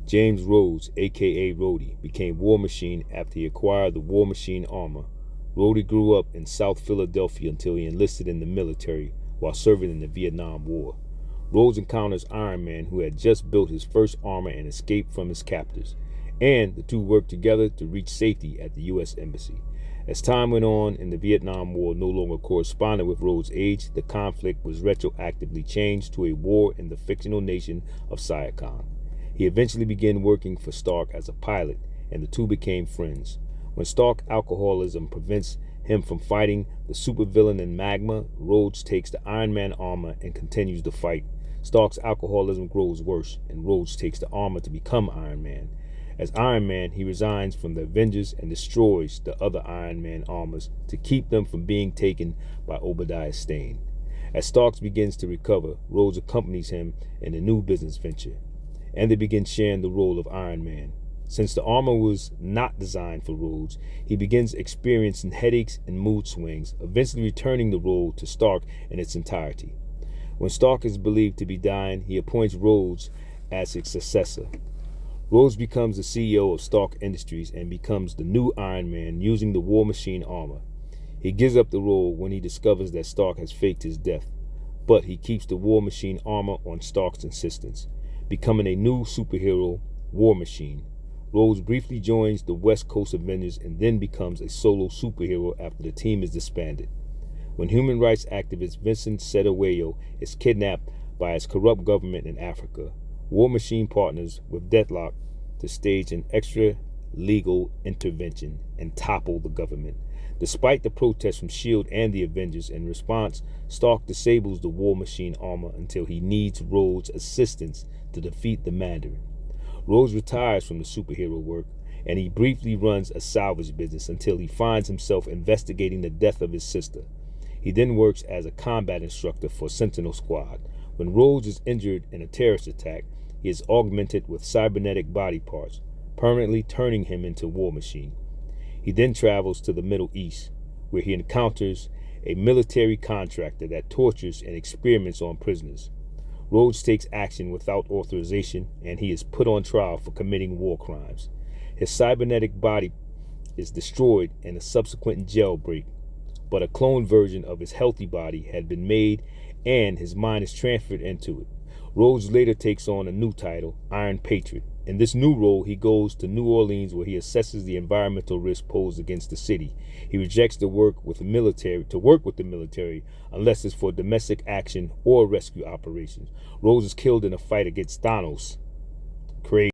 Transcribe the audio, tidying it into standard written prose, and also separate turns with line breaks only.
James Rhodes, aka Rhodey, became War Machine after he acquired the War Machine armor. Rhodey grew up in South Philadelphia until he enlisted in the military while serving in the Vietnam War. Rhodes encounters Iron Man, who had just built his first armor and escaped from his captors, and the two worked together to reach safety at the U.S. Embassy. As time went on and the Vietnam War no longer corresponded with Rhodes' age, the conflict was retroactively changed to a war in the fictional nation of Siancong. He eventually began working for Stark as a pilot, and the two became friends. When Stark's alcoholism prevents him from fighting the supervillain in Magma, Rhodes takes the Iron Man armor and continues the fight. Stark's alcoholism grows worse, and Rhodes takes the armor to become Iron Man. As Iron Man, he resigns from the Avengers and destroys the other Iron Man armors to keep them from being taken by Obadiah Stane. As Stark begins to recover, Rhodes accompanies him in a new business venture, and they begin sharing the role of Iron Man. Since the armor was not designed for Rhodes, he begins experiencing headaches and mood swings, eventually returning the role to Stark in its entirety. When Stark is believed to be dying, he appoints Rhodes as his successor. Rhodes becomes the CEO of Stark Industries and becomes the new Iron Man using the War Machine armor. He gives up the role when he discovers that Stark has faked his death, but he keeps the War Machine armor on Stark's insistence, becoming a new superhero, War Machine. Rhodes briefly joins the West Coast Avengers and then becomes a solo superhero after the team is disbanded. When human rights activist Vincent Cetewayo is kidnapped by his corrupt government in Africa, War Machine partners with Deathlok to stage an extralegal intervention and topple the government. Despite the protests from S.H.I.E.L.D. and the Avengers, in response, Stark disables the War Machine armor until he needs Rhodes' assistance to defeat the Mandarin. Rhodes retires from the superhero work, and he briefly runs a salvage business until he finds himself investigating the death of his sister. He then works as a combat instructor for Sentinel Squad. When Rhodes is injured in a terrorist attack, he is augmented with cybernetic body parts, permanently turning him into War Machine. He then travels to the Middle East, where he encounters a military contractor that tortures and experiments on prisoners. Rhodes takes action without authorization, and he is put on trial for committing war crimes. His cybernetic body is destroyed in a subsequent jailbreak, but a cloned version of his healthy body had been made, and his mind is transferred into it. Rhodes later takes on a new title, Iron Patriot. In this new role, he goes to New Orleans, where he assesses the environmental risk posed against the city. He rejects to work with the military unless it's for domestic action or rescue operations. Rhodes is killed in a fight against Thanos. Crazy.